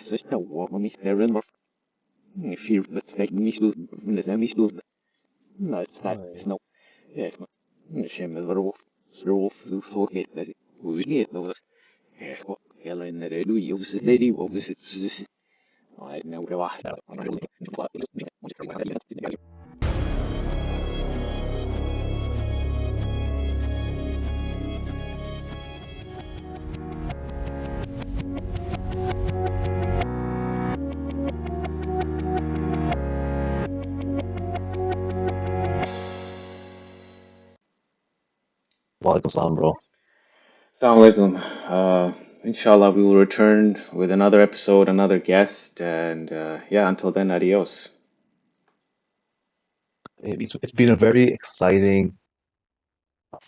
Right. Walaikum salam, bro. Assalamu alaikum. Inshallah, we will return with another episode, another guest, and yeah, until then, adios. It's been a very exciting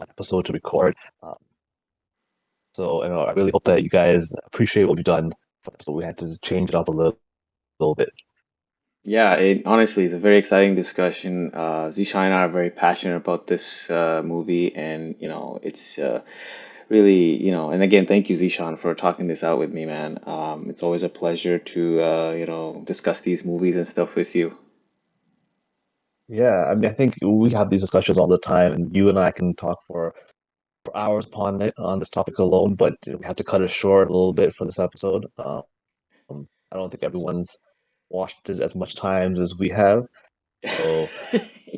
episode to record. So, I really hope that you guys appreciate what we've done. So we had to change it up a little bit. Yeah, it honestly is a very exciting discussion. Zisha and I are very passionate about this movie, and it's really, and again, thank you, Zishan, for talking this out with me, man. It's always a pleasure to, discuss these movies and stuff with you. Yeah, I mean, I think we have these discussions all the time, and you and I can talk for hours upon it on this topic alone, but we have to cut it short a little bit for this episode. I don't think everyone's watched it as much times as we have. So,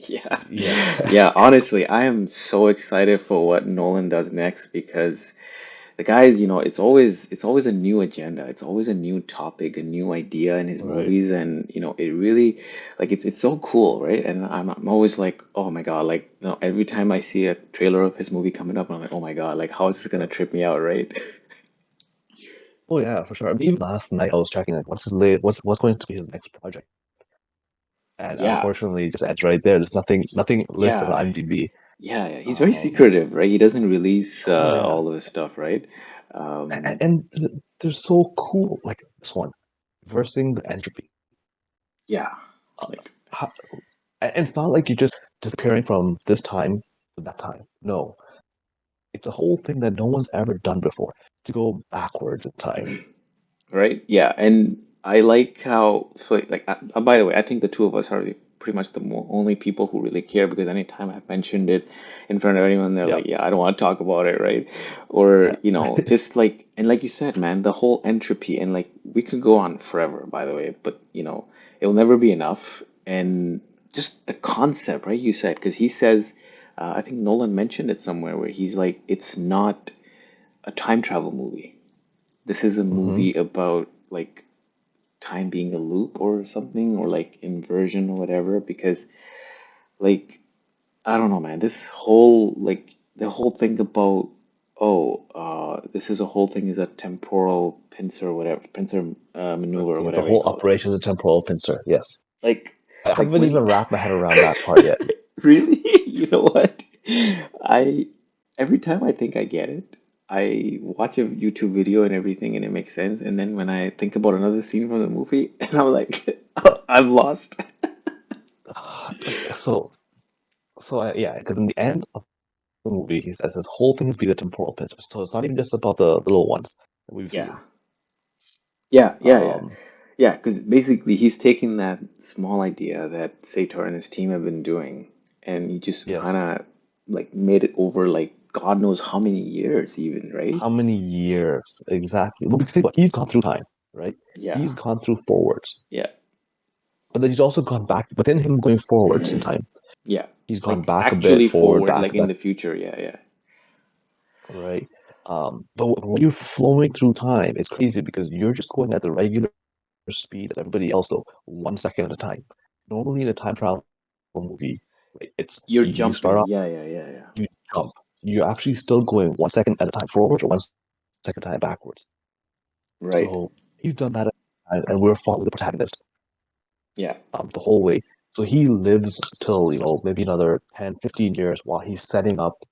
Yeah. yeah. Yeah, honestly, I am so excited for what Nolan does next because the guys, it's always a new agenda. It's always a new topic, a new idea in his Right. movies, and it really like it's so cool, right? And I'm always like, oh my God, like every time I see a trailer of his movie coming up, I'm like, oh my God, like how is this gonna trip me out, right? Oh yeah, for sure. I mean, even last night I was checking like what's going to be his next project. And Yeah, unfortunately, just adds right there. There's nothing listed yeah, on IMDb. yeah, yeah. He's very Um, secretive, right? He doesn't release oh yeah, all of his stuff, right? and, Um, and they're so cool. Like this one, reversing the entropy. yeah, Uh, like. how, and it's not like you're just disappearing from this time to that time. No, it's a whole thing that no one's ever done before. To go backwards in time. Right? Yeah, and I like how so like by the way, I think the two of us are pretty much the mo only people who really care because anytime I've mentioned it in front of anyone, they're Yeah, like, "Yeah, I don't want to talk about it," right? Or yeah, just like and like you said, man, the whole entropy and like we could go on forever, by the way, but it'll never be enough. And just the concept, right? You said because he says, I think Nolan mentioned it somewhere where he's like, it's not a time travel movie. This is a hmm movie about like time being a loop or something, or like inversion or whatever. Because like I don't know, man. This whole like the whole thing about this is a whole thing is a temporal pincer or whatever pincer maneuver or yeah. The whatever you whole call it. operation is a temporal pincer. Yes, Like I like haven't when even wrapped my head around that part yet. really, you know what? I every time I think I get it, I watch a YouTube video and everything and it makes sense. And then when I think about another scene from the movie, and I'm like, oh, I'm lost. Like yeah, because in the end of the movie, he says his whole thing is be the temporal pincer. So it's not even just about the little ones that we've Yeah. seen. Yeah, yeah, yeah. Um, Yeah, because basically he's taking that small idea that Sator and his team have been doing, and he just kind yes. of like made it over like God knows how many years even, right? How many years exactly? Well, because think about it, he's gone through time, right? Yeah, He's gone through forwards, yeah. but then he's also gone back. Within him going forwards in time, Yeah, he's gone like back a bit, actually forward, forward, back. like in the future. Yeah, yeah, Right? But when you're flowing through time, it's crazy because you're just going at the regular speed as everybody else, though, 1 second at a time. Normally in a time travel movie, right, it's you're you start jumping. off, Yeah, yeah, yeah, yeah. you jump. You're actually still going 1 second at a time forwards or 1 second time backwards. Right. So he's done that, and we're following the protagonist Yeah. the whole way. So he lives till, maybe another 10, 15 years while he's setting up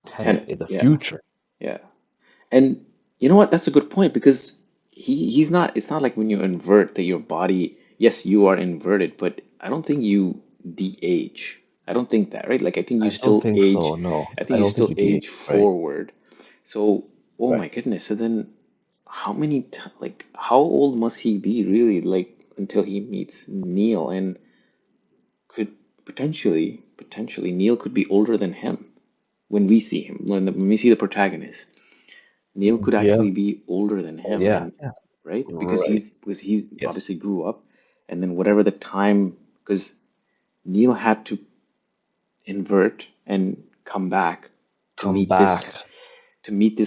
Tenet 10. in the Yeah, future. yeah. And you know what? That's a good point because he's not. It's not like when you invert that your body. Yes, you are inverted, but I don't think you de-age. I don't think that, right? Like I think you I don't still think so, age. no. I I think you don't think still you DH, age right? forward. So, oh Right. my goodness. So then. like how old must he be really like until he meets Neil and could potentially Neil could be older than him when we see him when we see the protagonist. Neil could Yeah. actually be older than Oh, him yeah. and Yeah. right Right. because he's Yes. obviously grew up and then whatever the time because Neil had to invert and come back to Come meet this back.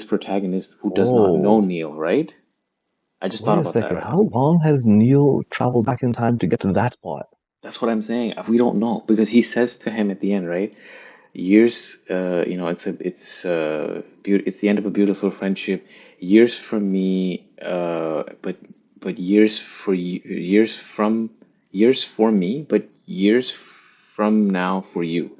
protagonist who does not know Oh, Neil, right? I just thought wait a about that second. right now. How long has Neil traveled back in time to get to that spot? That's what I'm saying. We don't know because he says to him at the end, right? Years, it's the end of a beautiful friendship. Years from me, but years for you, years for me, but years from now for you.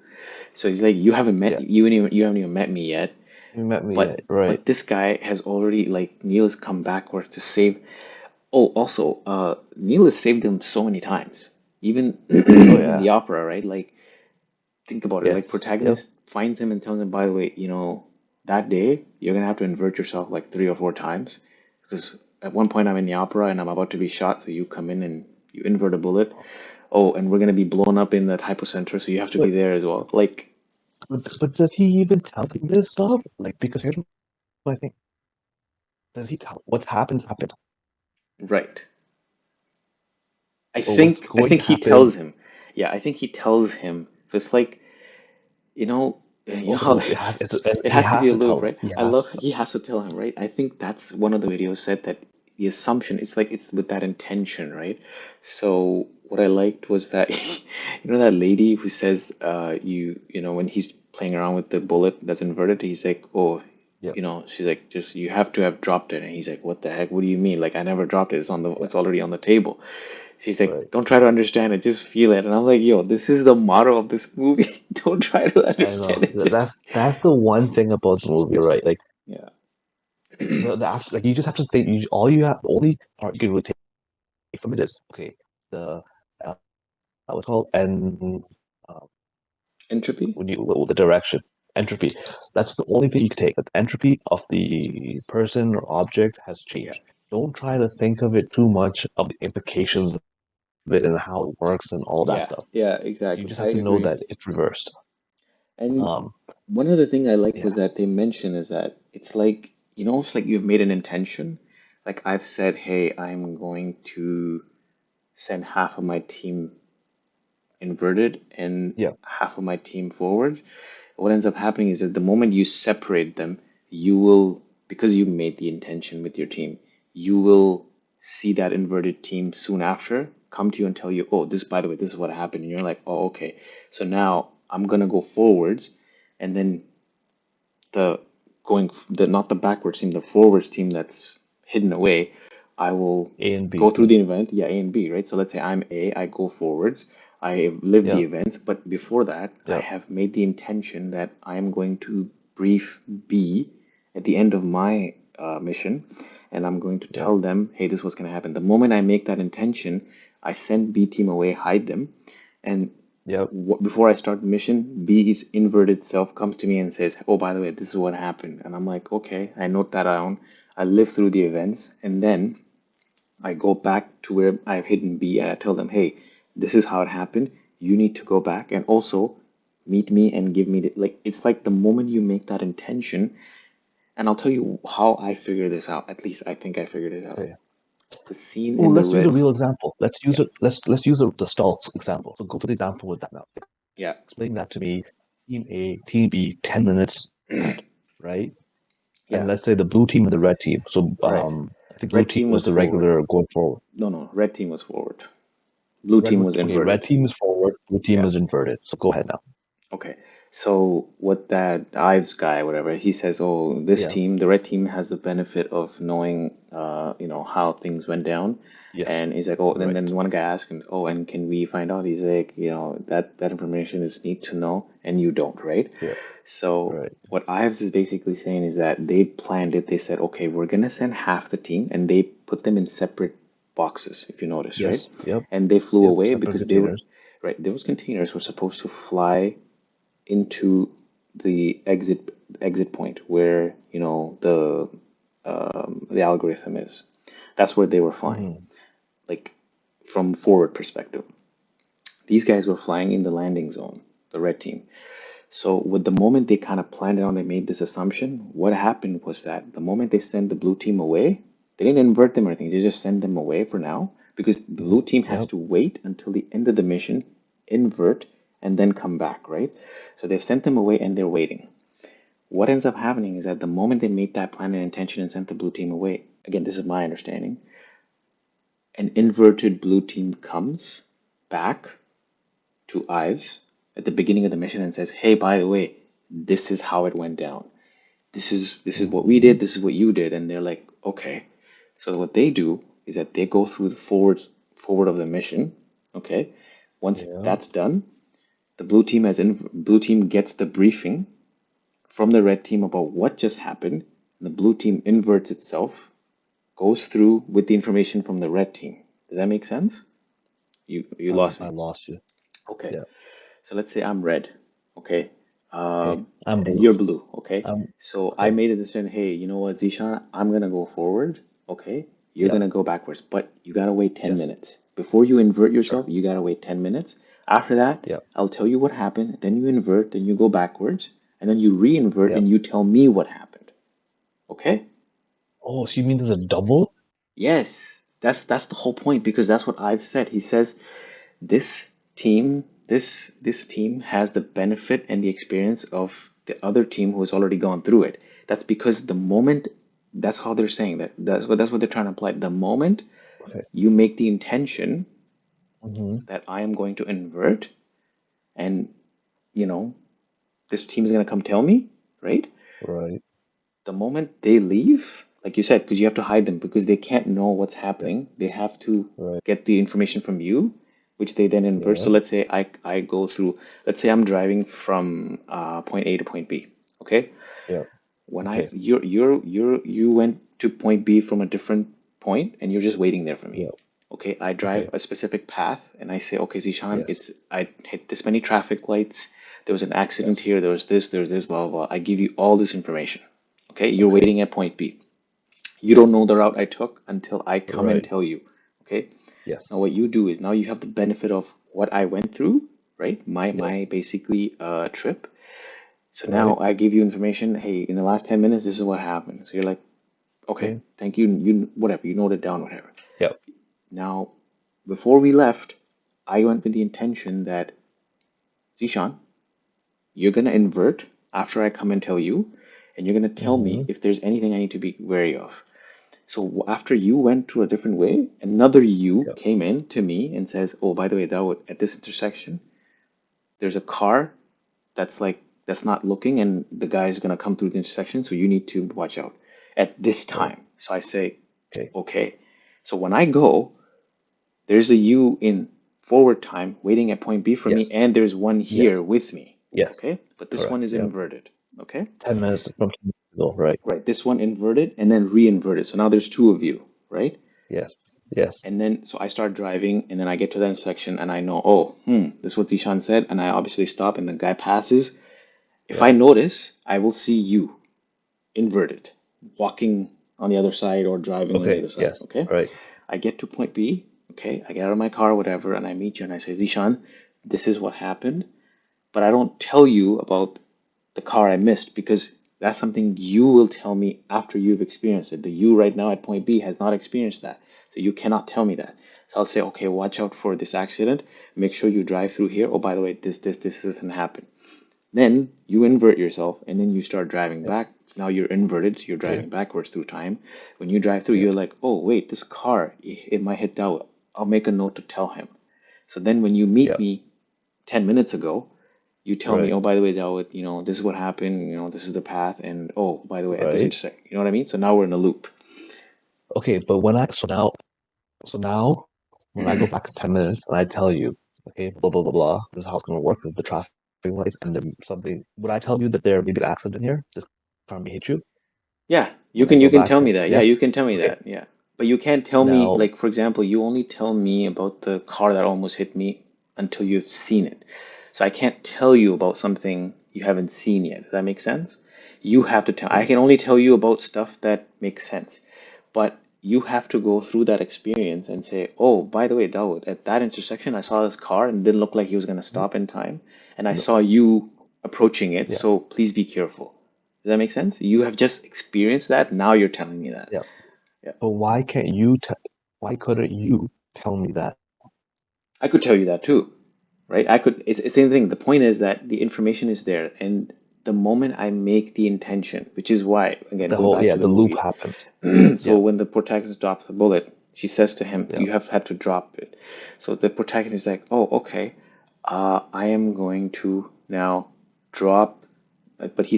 So he's like, Yeah. you haven't even met me yet, You met me but yet. Right. this guy has already like Neil has come backward to save. Oh, also, Neil has saved him so many times, even Oh, in yeah. the opera, right? Like think about it. Like Yes. Yep. protagonist finds him and tells him, by the way, that day you're gonna have to invert yourself like 3 or 4 times because at one point I'm in the opera and I'm about to be shot, so you come in and you invert a bullet. Oh, and we're gonna be blown up in that hypocenter, so you have to be But, there as well. Like, but does he even tell him this stuff? Like, because here's what I think. Does he tell what's happened? Happened. right. So what's I going to think he happen? tells him. Yeah, I think he tells him. So it's like, Also, how and it he has to be has a to loop, tell him. right? He I has love to. he has to tell him, right? I think that's one of the videos said that the assumption, it's like it's with that intention, right? So what I liked was that that lady who says when he's playing around with the bullet that's inverted, he's like, oh, Yeah. she's like, just you have to have dropped it, and he's like, what the heck? What do you mean? Like I never dropped it. Yeah. It's already on the table. She's Right. like, don't try to understand it, just feel it. And I'm like, yo, this is the motto of this movie. Don't try to I understand know. it, just That's the one thing about the movie, right? Like yeah. like you just have to think. All you have, the only part you can really take from it is okay. The what's it called and uh, Entropy? the direction entropy. That's the only thing you can take. That the entropy of the person or object has Yeah. changed. Don't try to think of it too much of the implications of it and how it works and all that Yeah. stuff. Yeah, You exactly. just I have to know agree. that it's reversed. And Um, one other thing I like was yeah, that they mention is that it's like, it's like you've made an intention. Like I've said, hey, I'm going to send half of my team inverted and yeah, half of my team forward. What ends up happening is that the moment you separate them, you will, because you made the intention with your team, you will see that inverted team soon after come to you and tell you, oh, this, by the way, this is what happened. And you're like, oh, okay. So now I'm gonna go forwards, and then the not the backwards team, the forwards team that's hidden away, I will A and go B. through Yeah, the event, yeah, A and B, right? So let's say I'm A, I go forwards, I live the yeah, event, but before that, I yeah, have made the intention that I am going to brief B at the end of my mission, and I'm going to yeah, tell them, hey, this is what's going to happen. The moment I make that intention, I send B team away, hide them, and yeah, before I start the mission, B's inverted self comes to me and says, "Oh, by the way, this is what happened." And I'm like, "Okay." I note that down. I live through the events, and then I go back to where I've hidden B, and I tell them, "Hey, this is how it happened. You need to go back and also meet me and give me the like." It's like the moment you make that intention, and I'll tell you how I figure this out. At least I think I figured it out. okay. The scene Well, in the let's use a red. real example. Let's use Yeah, it. Let's use the Stults example. So go for the example with that now. yeah, Explain that to me. Team A, Team B, 10 minutes, right? And yeah. let's say the blue team and the red team. So Right. I think blue Red team team was was the forward. regular going forward. No, no, red team was forward. Blue team was Okay, red inverted. team is forward, blue team Yeah. is inverted. So go ahead now. Okay. So what that Ives guy, whatever, he says, oh, this Yeah. team, the red team has the benefit of knowing, how things went down. Yes. And he's like, oh, and Right. then one guy asks him, oh, and can we find out? He's like, that information is need to know, and you don't, right? Yeah. So Right. what Ives is basically saying is that they planned it. They said, okay, we're gonna send half the team, and they put them in separate boxes, if you notice, right? Yes. Yep. And they flew Yep. away Separate because they were, containers. right, those containers were supposed to fly into the exit point where the the algorithm is. That's where they were flying, Hmm. like from forward perspective. These guys were flying in the landing zone, the red team. So with the moment they kind of planned it out, they made this assumption. What happened was that the moment they sent the blue team away, they didn't invert them or anything. They just sent them away for now because the blue Hmm. team has Yep. to wait until the end of the mission, invert, and then come back, right? So they've sent them away and they're waiting. What ends up happening is that the moment they made that plan and intention and sent the blue team away, again, this is my understanding, an inverted blue team comes back to Ives at the beginning of the mission and says, "Hey, by the way, this is how it went down. This is what we Hmm. did. This is what you did." And they're like, "Okay." So what they do is that they go through the forward of the mission. Okay. Once Yeah. that's done, the blue team gets the briefing from the red team about what just happened. And the blue team inverts itself, goes through with the information from the red team. Does that make sense? You lost I me. lost you. Okay. Yeah. So let's say I'm red, okay, Okay. I'm and blue. you're blue, okay. I'm So I okay. made a decision. Hey, you know what, Zishan? I'm gonna go forward, okay. You're Yep. gonna go backwards, but you gotta wait 10 Yes. minutes before you invert Sure. yourself. You gotta wait 10 minutes. After that, Yep. I'll tell you what happened. Then you invert, then you go backwards, and then you re-invert, Yep. and you tell me what happened. Okay? Oh, so you mean there's a double? Yes, that's the whole point because that's what I've said. He says this this team has the benefit and the experience of the other team who has already gone through it. That's because the moment that's how they're saying that. That's what they're trying to apply. The moment Okay. you make the intention Hmm. that I am going to invert and you know this team is gonna come tell me, right? Right. The moment they leave, like you said, because you have to hide them because they can't know what's Yep. happening. They have to Right. get the information from you, which they then invert. So Yeah. let's say I go through, let's say I'm driving from point A to point B. Okay, Yep. when I Okay. you went to point B from a different point and you're just waiting there for me. Yep. Okay, I drive Okay. a specific path and I say, okay, Zishan, Yes. I hit this many traffic lights. There was an accident Yes. here. There was this, blah blah blah. I give you all this information. Okay, you're Okay. waiting at point B. You don't know Yes. the route I took until I come and Right. tell you. Okay, now Yes. what you do is now you have the benefit of what I went through, right? My Yes. basically trip. So now Right. I give you information. Hey, in the last 10 minutes, this is what happened. So you're like, okay, Okay. thank you. You whatever, you note it down, whatever. Yep. Now, before we left, I went with the intention that Zishan, you're gonna invert after I come and tell you, and you're gonna tell me Hmm. if there's anything I need to be wary of. So after you went through a different way, another you Yep. came in to me and says, "Oh, by the way, that would, at this intersection, there's a car that's not looking, and the guy is gonna come through the intersection, so you need to watch out at this Right. time." So I say, Okay. "Okay." So when I go, there's a you in forward time waiting at point B for me, Yes. and there's one here Yes. with me. Yes. Okay, but this one Correct. is Yep. inverted. Okay, 10 minutes from 10 minutes ago. Right. right. This one inverted and then re-inverted. So now there's two of you, right? Yes. Yes. And then, so I start driving, and then I get to that intersection, and I know, oh, this is what Zishan said, and I obviously stop, and the guy passes. If I Yep. notice, I will see you inverted, walking on the other side or driving on the Okay. other side. Yes. Okay, Right. I get to point B. Okay, I get out of my car, whatever, and I meet you, and I say, Zishan, this is what happened, but I don't tell you about the car I missed because that's something you will tell me after you've experienced it. The you right now at point B has not experienced that. So you cannot tell me that. So I'll say, okay, watch out for this accident. Make sure you drive through here. Oh, by the way, this doesn't happen. Then you invert yourself and then you start driving Yep. back. Now you're inverted, so you're Okay. driving backwards through time. When you drive through, Yep. you're like, oh, wait, this car, it might hit that. I'll make a note to tell him. So then when you meet Yep. me 10 minutes ago, you tell me, Right. oh, by the way, Dawood, this is what happened, this is the path, and oh, by the way, at this Right. intersection, you know what I mean? So now we're in a loop. Okay. But so now when I go back in 10 minutes and I tell you, okay, blah blah blah blah, this is how it's gonna work with the traffic lights and then something, would I tell you that there may be an accident here? This car may hit you Yeah, you when I can go you can back tell 10? me that. Yeah, Yeah. you can tell me Okay. that. Yeah. But you can't tell me, Now, like, for example, you only tell me about the car that almost hit me until you've seen it. So I can't tell you about something you haven't seen yet. Does that make sense? You have to tell. I Mm. can only tell you about stuff that makes sense, but you have to go through that experience and say, "Oh, by the way, Dawood, at that intersection, I saw this car and it didn't look like he was going to Mm. stop in time, and I No. saw you approaching it, Yeah. so please be careful." Does that make sense? You have just experienced that. Now you're telling me that. Yeah. Yeah. But why can't you tell? Why couldn't you tell me that? I could tell you that too, right? It's the same thing. The point is that the information is there, and the moment I make the intention, which is why, again, The going whole, back yeah, to the the loop movie, happens. so Yeah. when the protagonist drops the bullet, she says to him, Yeah. "You have had to drop it." So the protagonist is like, "Oh, okay. I am going to now drop," but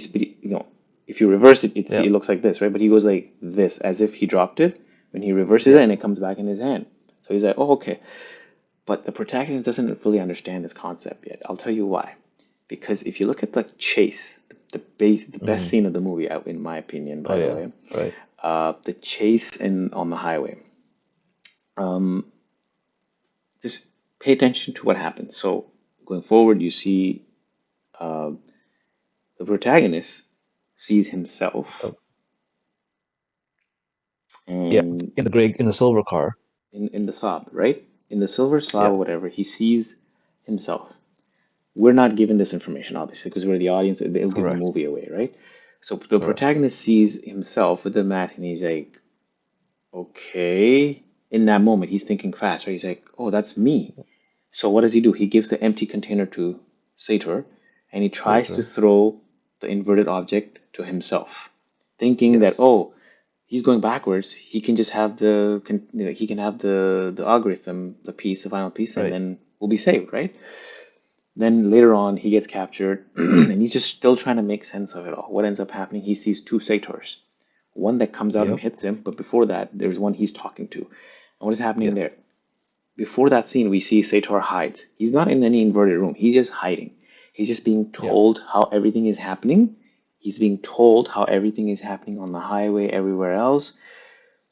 if you reverse it, Yeah. it looks like this, right? But he goes like this, as if he dropped it. When he reverses it, Yeah. and it comes back in his hand. So he's like, "Oh, okay." But the protagonist doesn't fully understand this concept yet. I'll tell you why. Because if you look at the chase, the best Hmm. scene of the movie, in my opinion, Oh by the yeah. way, Right. the chase on the highway. Um, just pay attention to what happens. So going forward, you see uh, the protagonist sees himself, Oh, yeah. and In the silver car. in the Saab, right? In the silver Saab Yeah. or whatever, he sees himself. We're not given this information, obviously, because we're the audience. They'll give the Correct. movie away, right? So the Correct. protagonist sees himself with the mask, and he's like, okay. In that moment, he's thinking fast, right? He's like, oh, that's me. So what does he do? He gives the empty container to Sator, and he tries to Sator. throw the inverted object to himself, thinking that, Yes. oh, he's going backwards. He can just have he can have the algorithm, the piece, the final piece, and Right. then we'll be saved, right? Then later on, he gets captured, and he's just still trying to make sense of it all. What ends up happening? He sees two Sators, one that comes out and Yep. hits him, but before that, there's one he's talking to. And what is happening Yes. there? Before that scene, we see Sator hides. He's not in any inverted room. He's just hiding. He's just being Yeah. told how everything is happening. He's being told how everything is happening on the highway, everywhere else.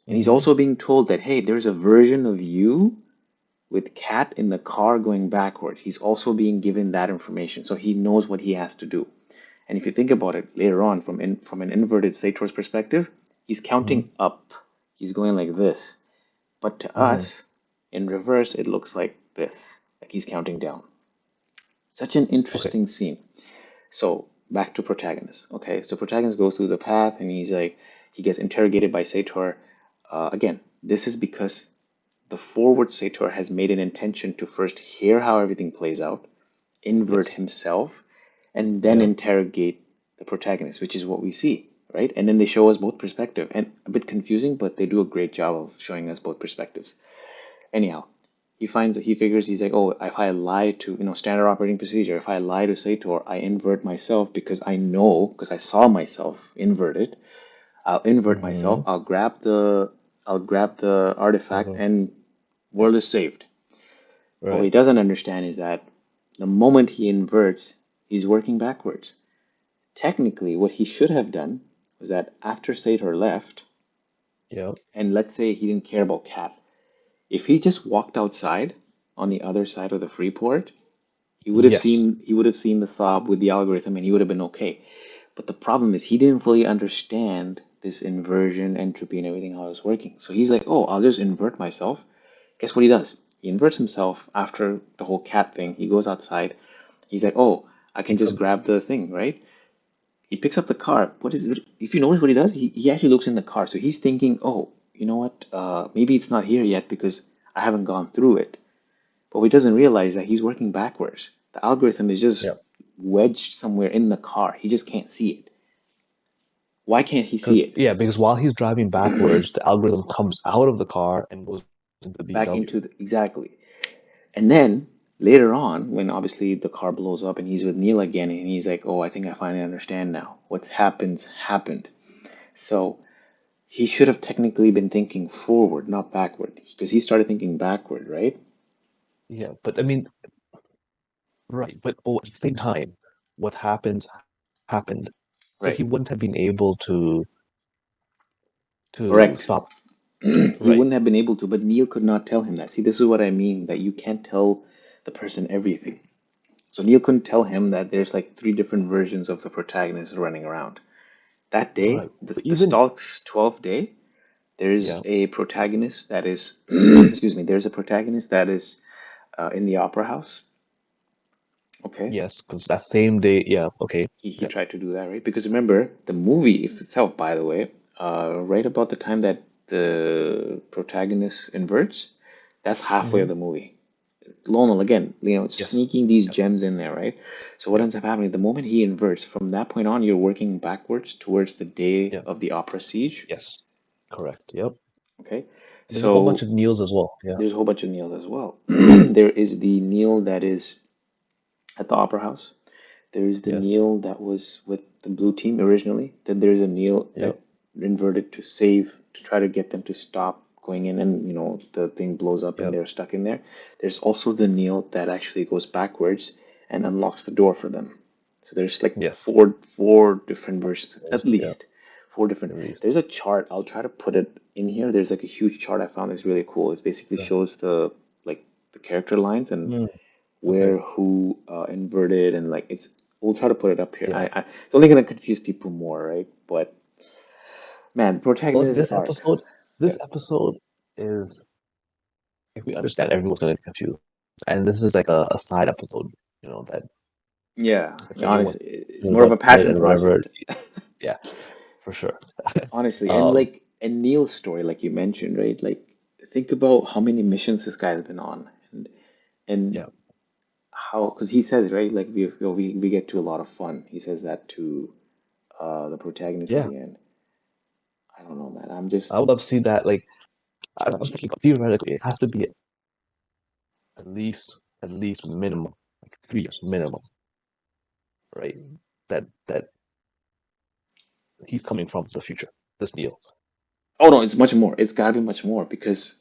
And he's Hmm. also being told that, hey, there's a version of you with Cat in the car going backwards. He's also being given that information, so he knows what he has to do. And if you think about it later on from an inverted Sator's perspective, he's Hmm. counting up. He's going like this. But to Hmm. us, in reverse, it looks like this, like he's counting down. Such an Okay. interesting scene. So back to protagonist. Okay, so protagonist goes through the path, and he gets interrogated by Sator. Again, this is because the forward Sator has made an intention to first hear how everything plays out, invert Yes. himself, and then Yep. interrogate the protagonist, which is what we see, right? And then they show us both perspective, and a bit confusing, but they do a great job of showing us both perspectives. Anyhow, he figures he's like, oh, if I lie to, standard operating procedure, if I lie to Sator, I invert myself because I know, because I saw myself inverted. I'll invert myself. Hmm. I'll grab the artifact, Okay. and Yeah. world is saved. But what he Right. doesn't understand is that the moment he inverts, he's working backwards. Technically, what he should have done was that after Sator left, Yep. and let's say he didn't care about Cat, if he just walked outside on the other side of the free port, Yes. he would have seen the Saab with the algorithm, and he would have been okay. But the problem is he didn't fully understand this inversion, entropy, and everything how it was working. So he's like, oh, I'll just invert myself. Guess what he does? He inverts himself after the whole Cat thing. He goes outside. He's like, oh, I can Picks just up. grab the thing, right? He picks up the car. What is it? If you notice what he does, he actually looks in the car. So he's thinking, oh, you know what? Maybe it's not here yet because I haven't gone through it. But he doesn't realize that he's working backwards. The algorithm is just Yep. wedged somewhere in the car. He just can't see it. Why can't he Because see it? yeah, because while he's driving backwards, the algorithm comes out of the car and goes into the Back BMW. into the, exactly. And then later on, when obviously the car blows up and he's with Neil again, and he's like, "Oh, I think I finally understand now. What's happened." So he should have technically been thinking forward, not backward, because he started thinking backward, right? Yeah, but I mean, right, but at the same time, what happened happened. So Right. he wouldn't have been able to Correct. stop. He Right. wouldn't have been able to, but Neil could not tell him that. See, this is what I mean, that you can't tell the person everything. So Neil couldn't tell him that there's like three different versions of the protagonist running around. That day, Right. But the even Stalk's 12th day, there's yeah, a protagonist that is, excuse me, there's a protagonist that is in the opera house. Okay. yes, because that same day, yeah, okay, He yeah. tried to do that, right? Because remember, the movie itself, by the way, right about the time that the protagonist inverts, that's halfway of Hmm. the movie. Lionel again, Yes. sneaking these Yep. gems in there, right? So what Yep. ends up happening, the moment he inverts, from that point on, you're working backwards towards the day Yep. of the opera siege. Yes. Correct. Yep. Okay. There's a whole bunch So of Neils as well. Yeah. there's a whole bunch of Neils as well. There is the Neil that is at the opera house. There's the Yes. Neil that was with the blue team originally. Then there's a Neil that Yep. inverted to save, to try to get them to stop going in, and the thing blows up and Yep. they're stuck in there. There's also the Neil that actually goes backwards and unlocks the door for them. So there's like Yes. four different versions, There's at yeah, least four different. at least. There's a chart. I'll try to put it in here. There's like a huge chart I found that's really cool. It basically Yeah. shows the character lines and Mm, okay. where who inverted, and like it's we'll try to put it up here. Yeah. It's only gonna confuse people more, right? But man, the Look, protagonist arc. this Yeah. episode is, if we understand, everyone's going to get confused. And this is like a side episode, that Yeah, if yeah, anyone honestly, it's tunes more of up a to it passion and whatever, project. yeah, for sure. Honestly, and Um, and Neil's story, like you mentioned, right? Like think about how many missions this guy has been on, and yeah, how, because he says, right, like we get to a lot of fun. He says that to the protagonist at yeah. the end. I don't know, man. I'm I just would love to see that. Like, I was thinking, theoretically, it has to be at least minimum, like 3 years minimum, right? That he's coming from the future. This Neil. Oh no, it's much more. It's got to be much more because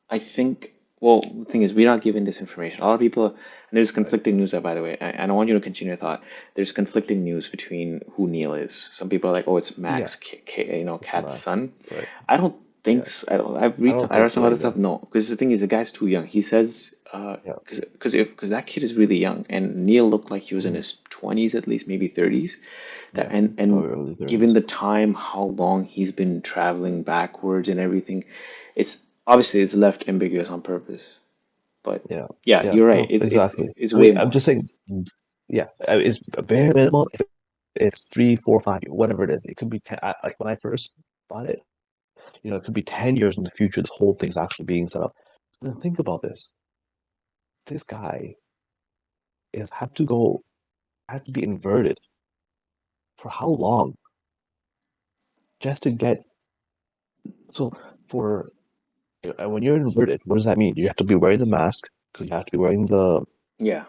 I think, well, the thing is, we're not given this information. A lot of people, and there's Right. conflicting news, by the way. I don't want you to continue your thought. There's conflicting news between who Neil is. Some people are like, oh, it's Yeah, Max, it's Kat's Max. son. Right. I don't think Yeah. so. I don't I read think some so other stuff. either. No, because the thing is, the guy's too young. He says, Yeah. because that kid is really young, and Neil looked like he was in Mhm. his 20s at least, maybe 30s. That Yeah. and Probably early given 30s. the time, how long he's been traveling backwards and everything, it's obviously it's left ambiguous on purpose. But Yeah. yeah, Yeah. you're right. No, exactly. It's I mean, way I'm more. just saying, yeah, it's a bare minimum. If it's 3, 4, 5, whatever it is, it could be 10. Like when I first bought it, it could be 10 years in the future. This whole thing's actually being set up. And then think about this. This guy is had to be inverted for how long just to get so for when you're inverted, what does that mean? You have to be wearing the mask because you have to be wearing the. Yeah.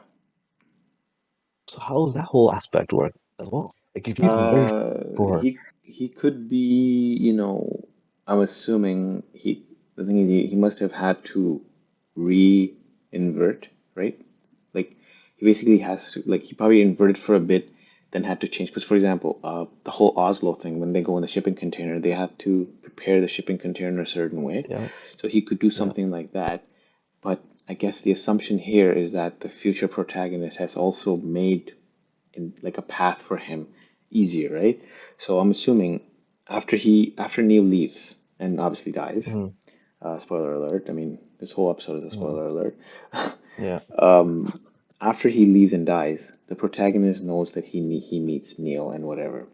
So how does that whole aspect work as well? Like if he's inverted for He could be, I'm assuming the thing is he must have had to re-invert, right? Like he basically has to, like he probably inverted for a bit, then had to change. Because for example, the whole Oslo thing, when they go in the shipping container, they have to prepare the shipping container a certain way. yeah, So he could do yeah, something like that. But I guess the assumption here is that the future protagonist has also made in like a path for him easier, right? So I'm assuming after Neil leaves and obviously dies. mhm, Spoiler alert. I mean, this whole episode is a mhm, spoiler alert. yeah, After he leaves and dies, the protagonist knows that he meets Neil and whatever.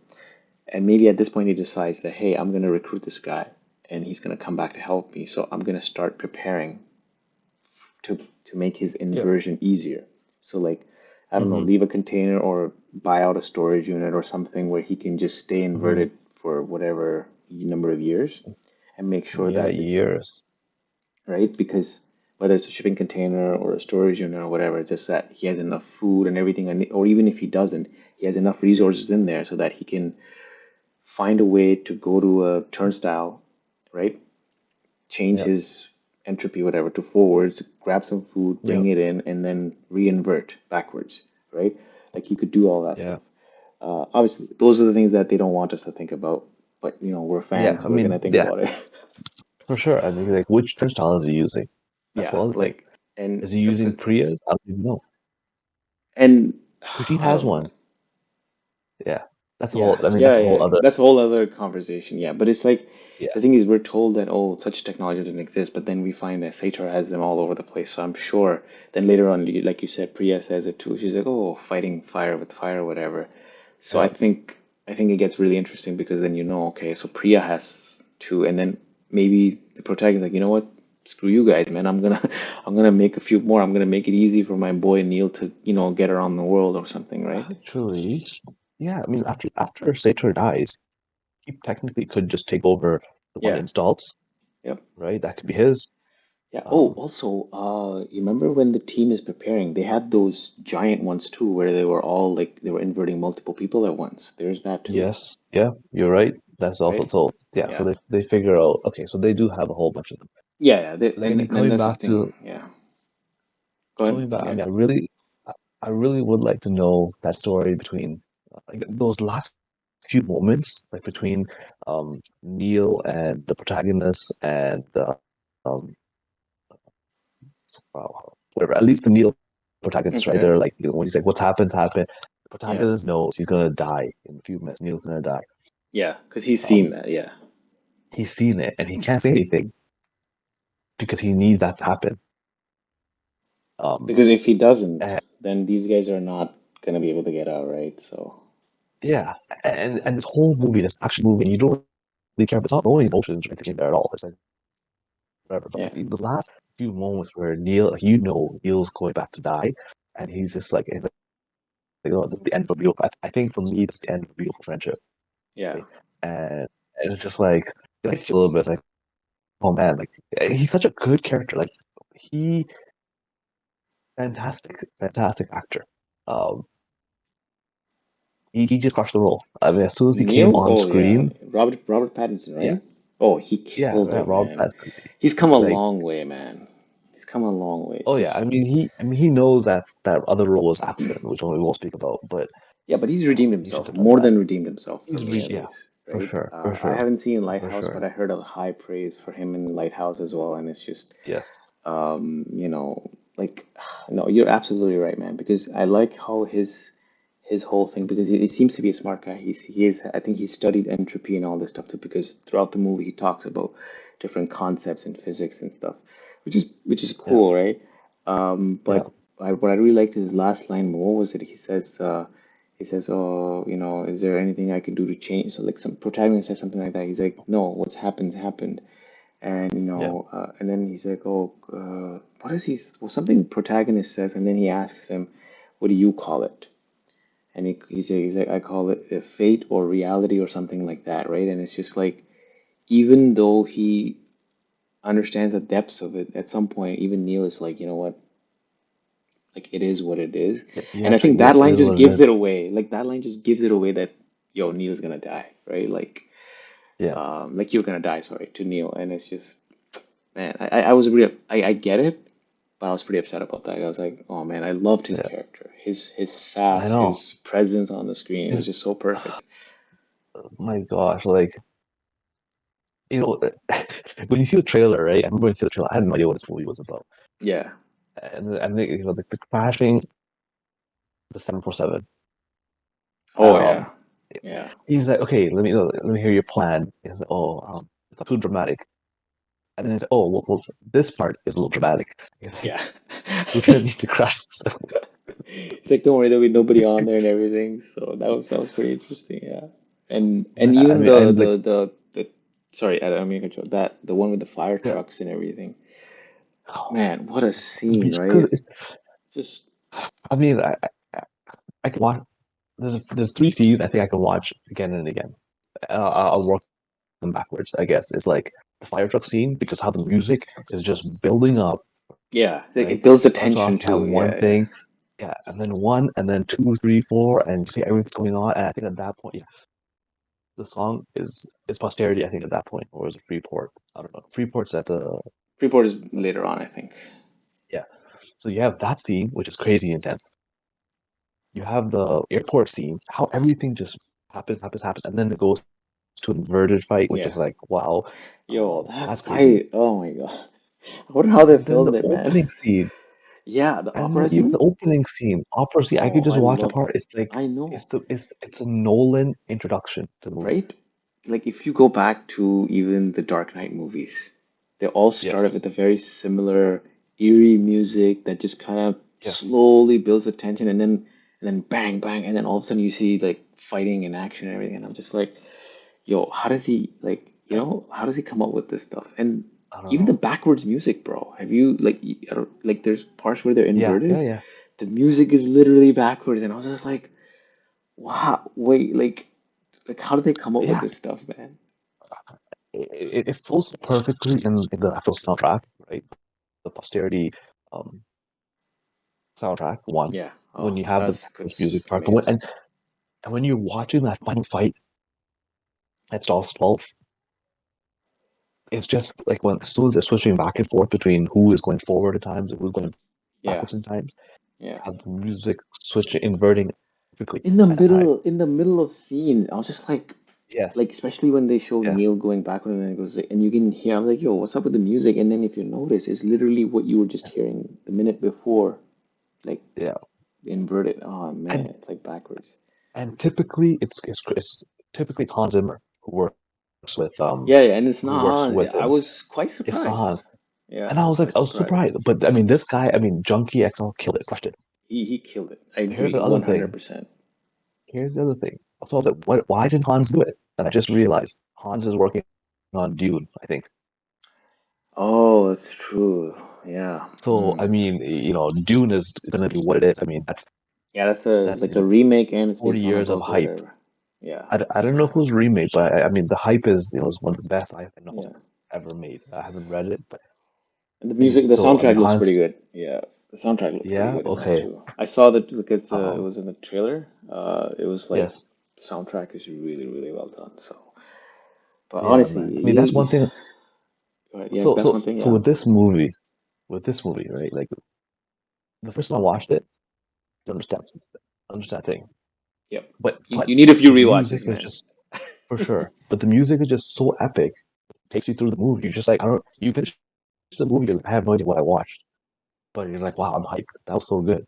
And maybe at this point he decides that, hey, I'm gonna recruit this guy and he's gonna come back to help me. So I'm gonna start preparing to make his yeah, inversion easier. So like, I don't know, hmm leave a container or buy out a storage unit or something where he can just stay hmm inverted for whatever number of years and make sure yeah, that it's years, right, because whether it's a shipping container or a storage unit or whatever, just that he has enough food and everything, and or even if he doesn't, he has enough resources in there so that he can find a way to go to a turnstile, right? Change yeah, his entropy, whatever, to forwards, grab some food, yeah, bring it in, and then reinvert backwards, right? Like he could do all that yeah, stuff. Obviously, those are the things that they don't want us to think about, but we're yeah. fans, I we're gonna mean, think yeah, about it. for sure. I mean, like which turnstile is he using? That's Yeah, one other thing. like, and Is he using because Priya's? I don't even know. and Because she I has don't know, man. one. Yeah. that's a whole. Yeah, I mean, yeah, that's a whole yeah. other. That's a whole other conversation. Yeah, but it's like Yeah, the thing is, we're told that oh, such technology doesn't exist, but then we find that Sator has them all over the place. So I'm sure. Then later on, like you said, Priya says it too. She's like, oh, fighting fire with fire, whatever. So yeah. I think it gets really interesting because then you know, okay, so Priya has two, and then maybe the protagonist is like, you know what? Screw you guys, man. I'm gonna make a few more. I'm gonna make it easy for my boy Neil to, get around the world or something, right? Actually, yeah. I mean, after Sator dies, he technically could just take over the one Yeah. installs, Yep. right? That could be his. Yeah. Oh, Um, also, you remember when the team is preparing, they had those giant ones too, where they were all like they were inverting multiple people at once. There's that too, yes, yeah, you're right. That's also right? so. Yeah, so Yeah. they figure out. Okay, so they do have a whole bunch of them. Yeah, yeah. They, But then I mean, then coming that's the back thing. to Yeah. Go ahead. coming back. I Yeah. mean, I I really would like to know that story between like those last few moments, like between Neil and the protagonist and um whatever. At least the Neil protagonist, right? Okay. They're like, when he's like, "What's happened, happened." The Yeah. protagonist knows he's gonna die in a few minutes. Neil's gonna die. Yeah. Because he's seen Um, that. Yeah. he's seen it and he can't say anything because he needs that to happen. Um, Because if he doesn't, and then these guys are not gonna be able to get out, right? So, yeah, and this whole movie, this action movie, and you don't really care. But it's not no emotions or anything there at all. It's like whatever. But yeah. like the last few moments where Neil, like, Neil's going back to die, and he's like, oh, this is the end of a beautiful. I think for me, this is the end of a beautiful friendship. Yeah. Right? And it's just like a little bit it's like, oh man, like he's such a good character. Like he, fantastic actor. Um, he just crushed the role. I mean, as soon as he came Neil? on Oh yeah. screen, Robert Pattinson, yeah, right? Oh, he yeah, killed it, Rob man. Pattinson. He's come a Like, long way, man. He's come a long way. It's oh yeah, just I mean, he knows that that other role was absent, which one we won't speak about, but yeah, but he's redeemed he should himself, have done more that. than redeemed himself for me at Yeah, least, right? for I sure, haven't seen for Lighthouse, but sure. I heard a high praise for him in Lighthouse as well, and it's just Yes, you know, like no, you're absolutely right, man, because I like how his whole thing because he seems to be a smart guy. He is I think he studied entropy and all this stuff too because throughout the movie he talks about different concepts in physics and stuff, which is yeah, cool, right? yeah, But what I really liked is his last line. What was it? He says, "Oh, is there anything I can do to change?" So like some protagonist says something like that. He's like, "No, what's happened happened." And yeah, and then he's like, "Oh, what is he? Well, something protagonist says." And then he asks him, "What do you call it?" And he's like, "I call it fate or reality or something like that, right?" And it's just like, even though he understands the depths of it, at some point, even Neil is like, you know what? Like, it is what it is. And I think yeah. that It line is just what it gives is. it away. Like, that line just gives it away that, yo, Neil's gonna die, right? Yeah, Like you're gonna die, sorry, to Neil. And it's just, man, I was really, I get it, but I was pretty upset about that. I was like, oh man, I loved his yeah. character, his I sass, know. his presence on the screen. It was His, just so perfect. my gosh, like you know, when you see the trailer, right? I remember when you see the trailer, I had no idea what this movie was about. Yeah. And like the crashing the 747. Oh Um, yeah. Yeah. he's like, okay, let me hear your plan. He's like, oh, it's not too dramatic. And then it's like, oh, this part is a little dramatic. He's like, Yeah. we're gonna need to crash this. It's like, don't worry, there'll be nobody on there and everything. So that was pretty interesting, yeah. And Yeah, I even mean, I'm like, the sorry, I don't mean to control that the one with the fire yeah, trucks and everything. oh, Man, what a I mean, scene, because right? it's, Just I mean, I can watch. There's three scenes I think I can watch again and again. I'll work them backwards. I guess it's like the fire truck scene because how the music is just building up, yeah, right? it builds It the starts tension off, you have too. one Yeah, yeah. thing, yeah, and then one, and then two, three, four, and you see everything's going on. And I think at that point, yeah, the song is posterity. I think at that point, or is it Freeport? I don't know. Freeport's at the Freeport is later on, I think. yeah. So you have that scene, which is crazy intense. You have the airport scene, how everything just happens, and then it goes to an inverted fight, which Yeah. is like, wow, Yo, that that's crazy. fight. Oh my God. I wonder how they And then the filmed it, man. opening scene. Yeah, the And opera even the scene. opening scene, opera scene, I could Oh, just I watch love apart. that. It's like I know, it's a Nolan introduction to the movie. right? Like if you go back to even the Dark Knight movies, they all started with Yes. a very similar eerie music that just kind of Yes. slowly builds the tension, and then bang bang, and then all of a sudden you see like fighting and action and everything, and I'm just like, yo, how does he like, And how does he come up with this stuff? And I don't even the know. backwards music, bro. Have you like, I don't, like there's parts where they're Yeah, yeah, inverted. yeah. The music is literally backwards, and I was just like, wow, wait, like how did they come up with Yeah. this stuff, man? It flows perfectly in the actual soundtrack, right? The posterity um soundtrack one Yeah. when Oh, you have the that's backwards it's music part. But amazing. and when you're watching that final fight at Stalls 12, it's just like when as soon as they're switching back and forth between who is going forward at times and who's going Yeah. backwards in times, Yeah. have the music switching, inverting quickly at that time. In the middle of scene, I was just Yes, like especially when they show Neil yes, going backward and then it goes and you can hear, I was like, yo, what's up with the music? And then if you notice, it's literally what you were just hearing the minute before, like yeah. inverted. Oh man, And it's like backwards. typically it's typically Hans Zimmer Yeah, yeah, and it's who not works Hans. with I him. was quite It's not surprised. Hans. Yeah, And I was quite I was surprised. surprised. But I mean this guy, I mean Junkie XL killed it, crushed it. He killed it. I But here's agree, the other thing. 100%. Here's the other thing. So I was like, what why didn't Hans do it? And I just realized Hans is working on Dune, I think. Oh, that's true. Yeah. So I Mm. mean, Dune is gonna be what it is. I mean, Yeah, that's a that's like a remake and it's 40 based on a years of book or hype. whatever. Yeah. I don't know if it was remade, but I mean the hype is one of the best I know Yeah. ever made. I haven't read it, but And the anyway. music, the So I mean soundtrack looks pretty Hans, good. Yeah. The soundtrack looks pretty yeah, good in that okay. too. I saw that because it Um, was in the trailer. It was like yes, soundtrack is really, really well done. So, but yeah, honestly, man. I mean that's one thing. yeah, that's one thing. So Yeah. with this movie, right? Like the first time I watched it, to understand thing. Yep. But You need a few the music rewatches, is man. just for sure. But the music is just so epic. Takes you through the movie. You're just like I don't. You finish the movie, you're like, I have no idea what I watched. But you're like, wow, I'm hyped. That was so good.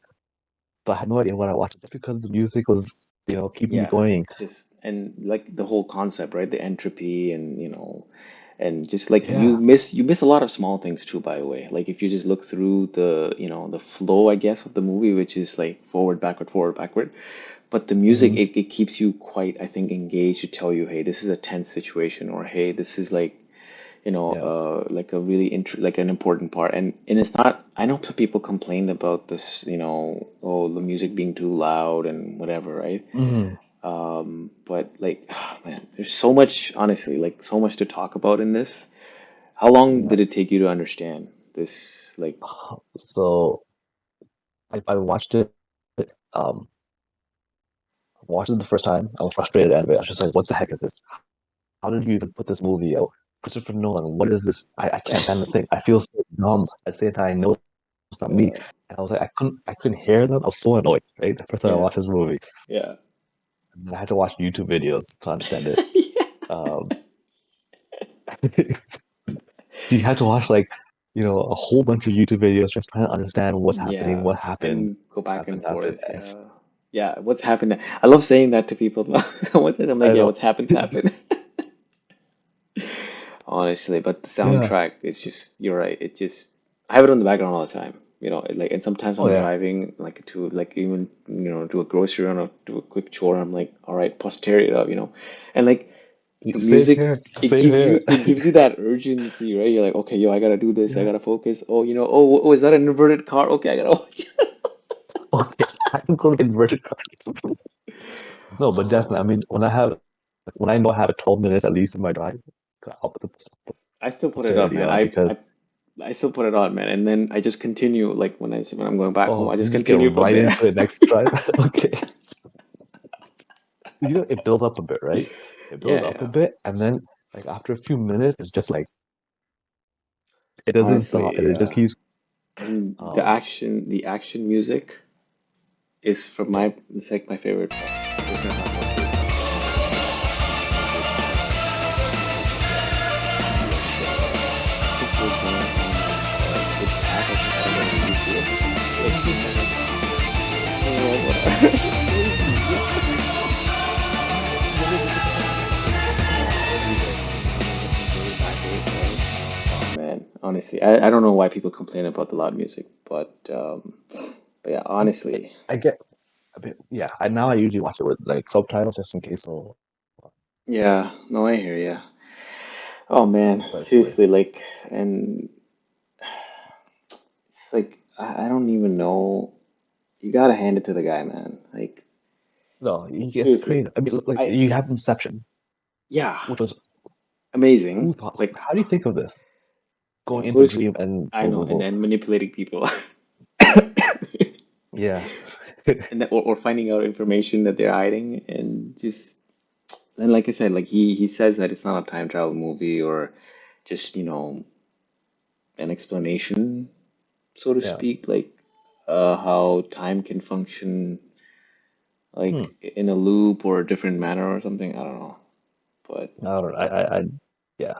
But I had no idea what I watched just because the music was, keeping me Yeah, going. just and like the whole concept, right? The entropy and and just like Yeah. you miss a lot of small things too, by the way. Like if you just look through the flow, I guess, of the movie, which is like forward, backward, forward, backward. But the music, Hmm. it keeps you quite, I think, engaged to tell you, hey, this is a tense situation, or hey, this is like Yeah. like a really like an important part. And it's not, I know some people complained about this, oh, the music being too loud and whatever, right? Hmm. But like, man, there's so much, honestly, like so much to talk about in this. How long Yeah. did it take you to understand this? Like, So I watched it. Um, watched it the first time. I was frustrated at it. I was just like, what the heck is this? How did you even put this movie out? Christopher Nolan, what is this? I can't stand the thing. I feel so numb at the same time. I know it's not me. uh, And I was like, I couldn't hear them. I was so annoyed, right? The first time I yeah, watched this movie. yeah, And I had to watch YouTube videos to understand it. yeah, Um, so you had to watch like, a whole bunch of YouTube videos just trying to understand what's happening, yeah, what happened, and go back and happened. forth. Yeah, yeah. What's happened? I love saying that to people. I'm like, I yeah, know. what's happened's happened. Honestly, but the Yeah. soundtrack is just, you're right. It just, I have it on the background all the time. Like, and sometimes Oh I'm yeah. driving, like to, like even, to a grocery run or do a quick chore. I'm like, all right, posterity it up. And like the Same music, here. Same here. it gives you that urgency, right? You're like, okay, yo, I gotta do this. I Yeah. gotta focus. Oh, oh, is that an inverted car? Okay, I gotta watch. Okay. I can call it inverted commas. No, but Oh definitely. I man, mean, when I know I have a 12 minutes at least in my drive, I'll put the I still put it up, posterity man. on because I still put it on, man. And then I just continue, like when I'm going back home, oh, I you just just get continue from right there. into it next drive. Okay. It builds up a bit, right? It builds Yeah, up a yeah. bit, and then like after a few minutes, it's just like it doesn't stop, Honestly, and it just yeah. keeps. And Um, the action music is from yeah, it's like my favorite part. We're just gonna talk about CST. I think we're going on like its pack. I don't know if you see it. like whatever. It's crazy. I've never been to either. Listen to it backwards, right? Oh man, honestly, I don't know why people complain about the loud music, but yeah, I mean, honestly, I get a bit, yeah. I now I usually watch it with like subtitles just in case. So, yeah, no, I hear ya. Oh man, but anyway, seriously, like, and it's like I don't even know. You gotta hand it to the guy, man. Like, no, it's seriously, crazy. I mean, like I you have Inception, yeah, which was who amazing. thought? Like, How do you think of this? Going of into course, dream and I boom, know, boom, and boom. then manipulating people, Yeah. and or finding out information that they're hiding, and just and like I said, like he says that it's not a time travel movie or just an explanation, so to Yeah. speak, like how time can function Hmm. like in a loop or a different manner or something. I don't know, but I don't know. Yeah.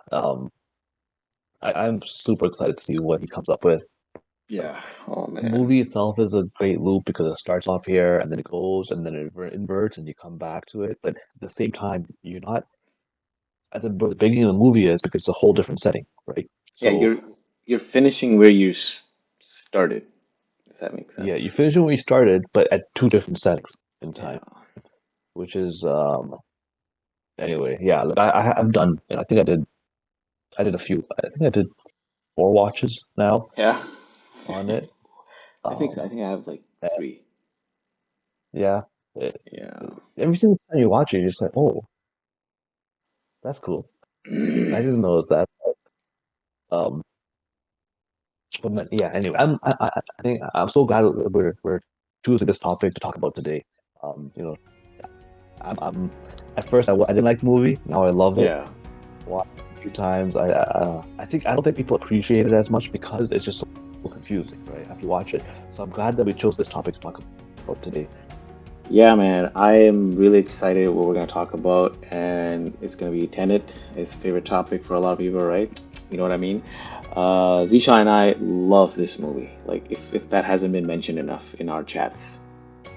I'm super excited to see what he comes up with. Like yeah. Oh the man. movie itself is a great loop because it starts off here and then it goes and then it inverts and you come back to it. But at the same time, you're not at the beginning of the movie is because it's a whole different setting, right? Yeah, So you're finishing where you started, if that makes sense. yeah, you finish when we started, but at two different settings in Yeah. time, which is anyway, yeah. Like I've done, and I did a few. I think I did four watches now Yeah. on it. I think so. Um, I think I have like and three. yeah, it, Yeah. every single time you watch it, you're just like, oh, that's cool. I didn't know it was that. Um, yeah. Anyway, I think I'm so glad that we're choosing this topic to talk about today. You know, I'm at first I didn't like the movie. Now I love it. Yeah. Watched it a few times. I think I don't think people appreciate it as much because it's just so confusing, right? After you watch it. So I'm glad that we chose this topic to talk about today. Yeah, man. I am really excited what we're gonna talk about, and it's gonna be Tenet. It's a favorite topic for a lot of people, right? You know what I mean? Zisha and I love this movie. Like, if that hasn't been mentioned enough in our chats.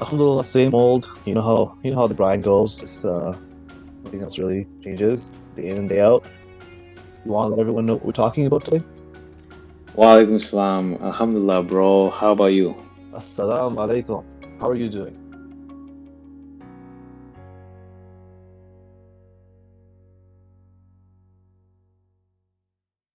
Alhamdulillah, same old. You know how the grind goes. Just nothing else really changes day in and day out. You want to let everyone know what we're talking about today? Wa alaikum salam. Alhamdulillah, bro. How about you? Assalamu alaikum. How are you doing?